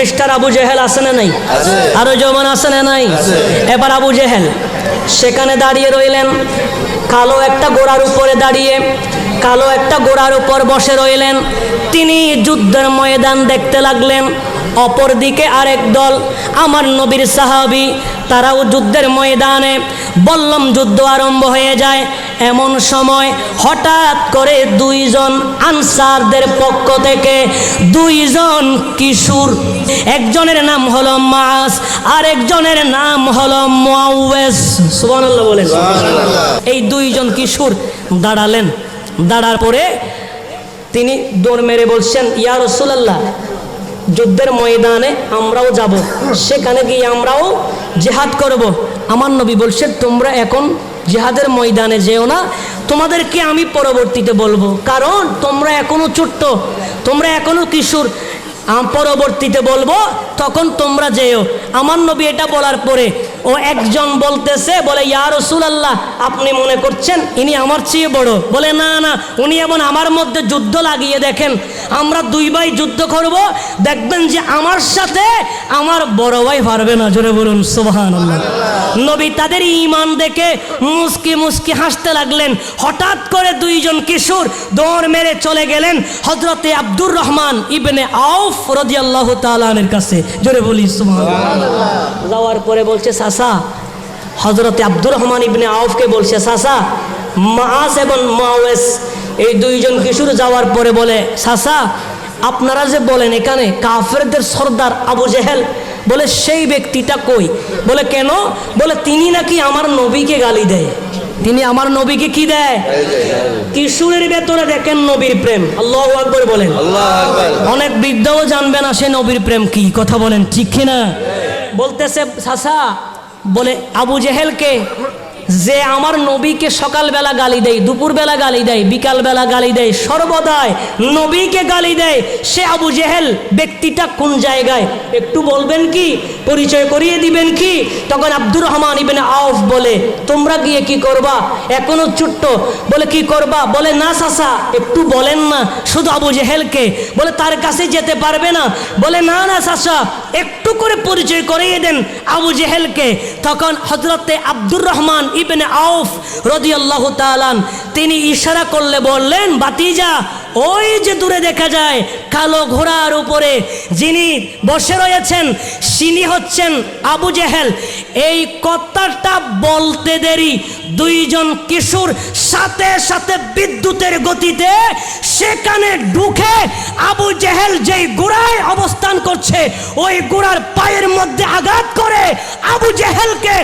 Mister Abu Jahl আছে না নাই? আরো যেমন আছে না নাই? এবার আবু জেহেল সেখানে দাঁড়িয়ে রইলেন, কালো একটা ঘোড়ার উপরে দাঁড়িয়ে, কালো একটা ঘোড়ার উপর বসে রইলেন। তিনি যুদ্ধের ময়দান দেখতে লাগলেন। অপরদিকে আরেক দল আমার নবীর সাহাবী, তারাও যুদ্ধের ময়দানে। বললাম যুদ্ধ আরম্ভ হয়ে যায়। এমন সময় হঠাৎ করে দুইজন আনসারদের পক্ষ থেকে দুইজন কিশোর, একজনের নাম হলো মাস, আর একজনের নাম হলো মুআওয়াজ। সুবহানাল্লাহ বলেন। এই দুইজন কিশোর দাঁড়ালেন। দাঁড়ার পরে তিনি দৌড় মেরে বলছেন, ইয়া রাসূলুল্লাহ, যুদ্ধের ময়দানে আমরাও যাব, সেখানে গিয়ে আমরাও জিহাদ করব। আমার নবী বলছে, তোমরা এখন জিহাদের ময়দানে যেও না, তোমাদেরকে আমি পরবর্তীতে বলবো, কারণ তোমরা এখনো ছোট্ট, তোমরা এখনো কিশোর, পরবর্তীতে বলবো, তখন তোমরা যেও। আমার নবী এটা বলার পরে ও একজন বলতেছে, বলে ইয়া রাসূলুল্লাহ, আপনি মনে করছেন ইনি আমার চেয়ে বড়? বলে না না, উনি এমন আমার মধ্যে যুদ্ধ লাগিয়ে দেখেন, আমরা দুই ভাই যুদ্ধ করব, দেখবেন যে আমার সাথে আমার বড় ভাই পারবে না। জোরে বলুন সুবহানাল্লাহ। নবী তাদের ঈমান দেখে মুস্কি মুস্কি হাসতে লাগলেন। হঠাৎ করে দুইজন কিশোর দৌড় মেরে চলে গেলেন হযরতে আব্দুর রহমান ইবনে আউফ রাদিয়াল্লাহু তাআলা আনহুর কাছে। জোরে বলি সুবহানাল্লাহ। যাওয়ার পরে বলছে, চাচা, হযরতে আব্দুর রহমান ইবনে আউফকে বলছে, চাচা, মাআস এবং মুআওয়াজ, এই দুইজন কিশোর যাওয়ার পরে বলে, চাচা, আপনারা যে বলেন এখানে কাফেরদের সর্দার আবু জেহেল, বলে সেই ব্যক্তিটা কই? বলে কেন? বলে তিনি নাকি আমার নবীকে গালি দেয়। তিনি আমার নবীকে কি দেয়? কিশোরের ভেতরে দেখেন নবীর প্রেম। আল্লাহু আকবার বলেন। অনেক বৃদ্ধও জানবে না সে নবীর প্রেম কি, কথা বলেন ঠিক কিনা? বলতেছে, চাচা, বলে আবু জেহেলকে, যে আমার নবীকে সকালবেলা গালি দেয়, দুপুরবেলা গালি দেয়, বিকালবেলা গালি দেয়, সর্বদাই নবীকে গালি দেয়, সে আবু জেহেল ব্যক্তিটা কোন জায়গায় একটু বলবেন কি, পরিচয় করিয়ে দিবেন কি? তখন আব্দুর রহমান ইবনে আউফ বলে, তোমরা গিয়ে কি করবা? এখনো ছোট্ট, বলে কি করবা? বলে না চাচা, একটু বলেন না, শুধু আবু জেহেলকে, বলে তার কাছে যেতে পারবে না? বলে না না চাচা, একটু করে পরিচয় করিয়ে দেন আবু জেহেলকে। তখন হযরতে আব্দুর রহমান ইবনে আউফ রাদিয়াল্লাহু তাআলা তিনি ইশারা করলে বললেন, ভাতিজা, ওই যে দূরে দেখা যায় কালো ঘোড়ার উপরে যিনি বসে রয়েছেন, তিনি হচ্ছেন আবু জেহেল। এই কথাটা বলতে দেরি দুইজন কিশোর সাথে সাথে বিদ্যুতের গতিতে সেখানে ঢুকে আবু জেহেল যেই ঘোড়ায় অবস্থান করছে ওই ঘোড়ার পায়ের মধ্যে আঘাত করে আবু জেহেলকে,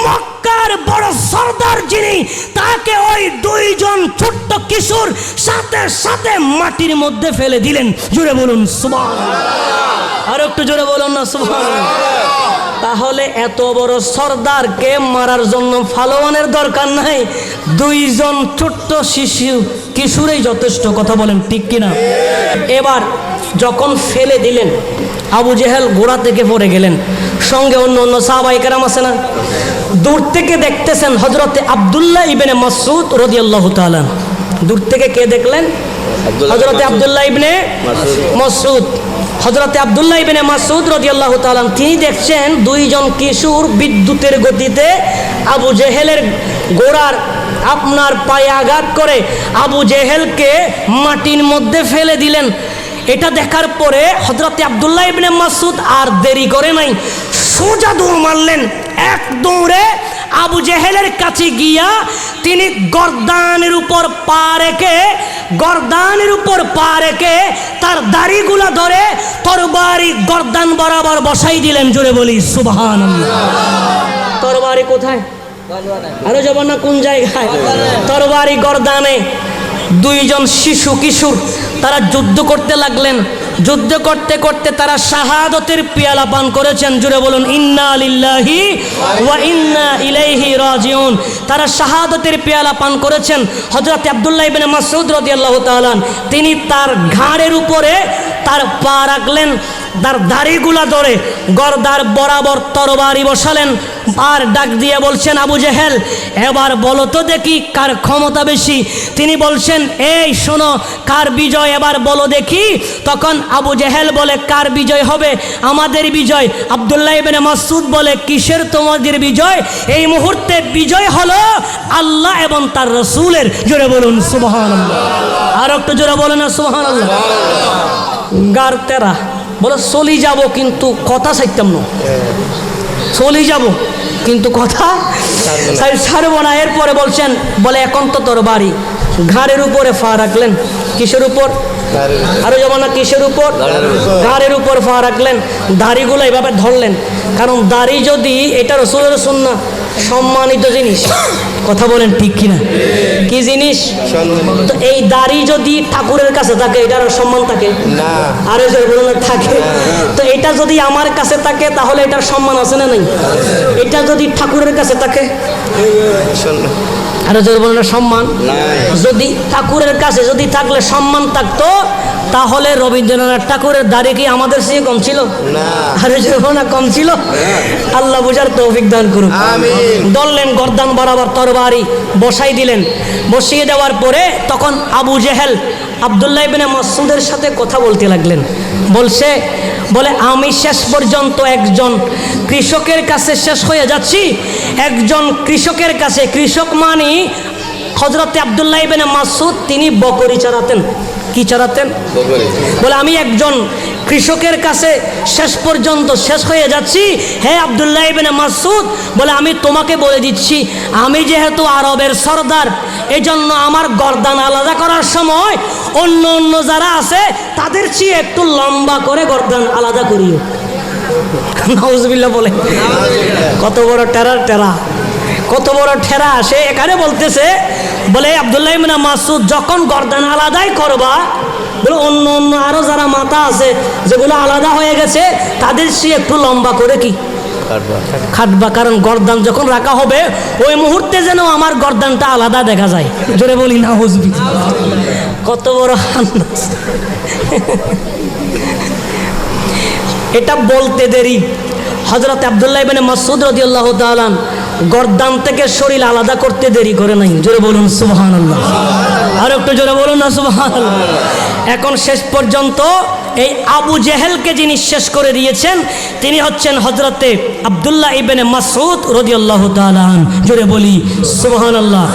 মক্কার বড় সর্দার যিনি, তাকে ওই দুইজন ছোট্ট কিশোর সাথে সাথে মাটির মধ্যে ফেলে দিলেন। জোরে বলুন সুবহানাল্লাহ। আর একটু জোরে বলুন না সুবহানাল্লাহ। তাহলে এত বড় সর্দারকে মারার জন্য ফালোয়ানের দরকার নাই, দুইজন ছোট্ট শিশু কিশোরই যথেষ্ট, কথা বলেন ঠিক কিনা? এবার যখন ফেলে দিলেন, আবু জেহেল ঘোড়া থেকে পড়ে গেলেন, সঙ্গে অন্য অন্য সাহাবায়ে কেরাম আছে না, দূর থেকে দেখতেছেন হযরতে আব্দুল্লাহ ইবনে মাসউদ রাদিয়াল্লাহু তাআলা। দূর থেকে কে দেখলেন? হযরতে আব্দুল্লাহ ইবনে মাসউদ। হযরতে আব্দুল্লাহ ইবনে মাসউদ রাদিয়াল্লাহু তাআলা তিনি দেখছেন দুইজন কিশোর বিদ্যুতের গতিতে আবু জেহেলের ঘোড়ার আপনার পায়ে আঘাত করে আবু জেহেলকে মাটির মধ্যে ফেলে দিলেন। এটা দেখার পরে হযরতে আব্দুল্লাহ ইবনে মাসউদ আর দেরি করে নাই, সোজা দৌড় মারলেন। এক দৌড়ে আবু জেহেলের কাছে গিয়া তিনি গর্দানের উপর পা রেখে তার দাড়িগুলা ধরে তরবারি গর্দান বরাবর বসাই দিলেন। জোরে বলি সুবহানাল্লাহ। তরবারি কোথায়? আরো যাব না কোন জায়গায়? তরবারি গর্দানে। দুইজন শিশু কিশোর তারা যুদ্ধ করতে লাগলেন। যুদ্ধ করতে করতে তারা শাহাদতের পেয়ালা পান করেছেন। জুড়ে বলুন ইন্না লিল্লাহি ওয়া ইন্না ইলাইহি রাজিউন। তারা শাহাদতের পেয়ালা পান করেছেন। হযরত আব্দুল্লাহ ইবনে মাসউদ রাদিয়াল্লাহু তাআলা তিনি তার ঘাড়ের উপরে তার পা রাখলেন। তার দাড়িগুলা ধরে গর্দার বরাবর তরবারি বসালেন আর ডাক দিয়ে বলছেন, আবু জেহেল এবার বলো তো দেখি কার ক্ষমতা বেশি। তিনি বলছেন, এই শোনো, কার বিজয় এবার বলো দেখি। তখন আবু জেহেল বলে, কার বিজয় হবে? আমাদের বিজয়। আব্দুল্লাহ ইবনে মাসউদ বলে, কিসের তোমাদের বিজয়? এই মুহূর্তে বিজয় হলো আল্লাহ এবং তার রাসূলের। জোরে বলুন সুবহানাল্লাহ। আর একটু জোরে বলেন না সুবহানাল্লাহ। গার তেরা বলে, চলি যাব কিন্তু কথা চাইতাম না, চলি যাব কিন্তু কথা ছাড়বো না। এরপরে বলছেন, বলে এখন তো তোর বাড়ি। ঘাড়ের উপরে ফা রাখলেন। কিসের উপর? আরো যাবো না, কিসের উপর? ঘাড়ের উপর ফা রাখলেন। দাড়িগুলো এভাবে ধরলেন, কারণ দাড়ি যদি, এটা রাসূলের সুন্নাহ, সম্মানিত জিনিস। কথা বলেন ঠিক কিনা? কি জিনিস? তো এই দাড়ি যদি ঠাকুরের কাছে থাকে, এটার সম্মান থাকে না? আরো জোরে বলুন, থাকে। তো এটা যদি আমার কাছে থাকে, তাহলে এটার সম্মান আছে না নাই? এটা যদি ঠাকুরের কাছে থাকে, আরো জোরে বলুন, সম্মান। যদি ঠাকুরের কাছে যদি থাকলে সম্মান থাকতো, তাহলে রবীন্দ্রনাথ ঠাকুরের দাড়ি কি আমাদের চেয়ে কম ছিল? আরে জোরে না, কম ছিল। আল্লাহ বুঝার তৌফিক দান করুন। ধরলেন গর্দান বরাবর তরবারি বসাই দিলেন। বসিয়ে দেওয়ার পরে তখন আবু জেহেল আব্দুল্লাহ ইবনে মাসউদের সাথে কথা বলতে লাগলেন। বলে, আমি শেষ পর্যন্ত একজন কৃষকের কাছে শেষ হয়ে যাচ্ছি। একজন কৃষকের কাছে, কৃষক মানে হযরতে আব্দুল্লাহ ইবনে মাসউদ, তিনি বকরি চড়াতেন। কি চড়াতেন? বলে, আমি একজন কৃষকের কাছে শেষ পর্যন্ত শেষ হয়ে যাচ্ছি। হে আব্দুল্লাহ ইবনে মাসউদ, বলে আমি তোমাকে বলে দিচ্ছি, আমি যেহেতু আরবের সরদার, এজন্য আমার গর্দান আলাদা করার সময় অন্য অন্য যারা আছে তাদের চেয়ে একটু লম্বা করে গর্দান আলাদা করিও। নাউজুবিল্লাহ বলে। কত বড় টেরা, কত বড় ঠেরা আসে এখানে বলতেছে। বলে, আব্দুল্লাহ ইবনে মাসউদ যখন গর্দান আলাদাই করবা, বলে অন্য অন্য আরো যারা মাথা আছে যেগুলো আলাদা হয়ে গেছে, তাদের সে একটু লম্বা করে কি খাটবা, কারণ গর্দান যখন রাখা হবে ওই মুহূর্তে যেন আমার গর্দানটা আলাদা দেখা যায়। জোরে বলি না হুজবি। কত বড় আন্দাজ। এটা বলতে দেরি হযরত আব্দুল্লাহ ইবনে মাসউদ রাদিয়াল্লাহু তাআলা গর্দান থেকে শরীর আলাদা করতে দেরি করে নাই। জোরে বলুন সুবহানাল্লাহ। আর একটু জোরে বলুন না সুবহানাল্লাহ। এখন শেষ পর্যন্ত এই আবু জেহেলকে যিনি শেষ করে দিয়েছেন, তিনি হচ্ছেন হযরতে আব্দুল্লাহ ইবনে মাসউদ রাদিয়াল্লাহু তাআলা। জোরে বলি সুবহানাল্লাহ।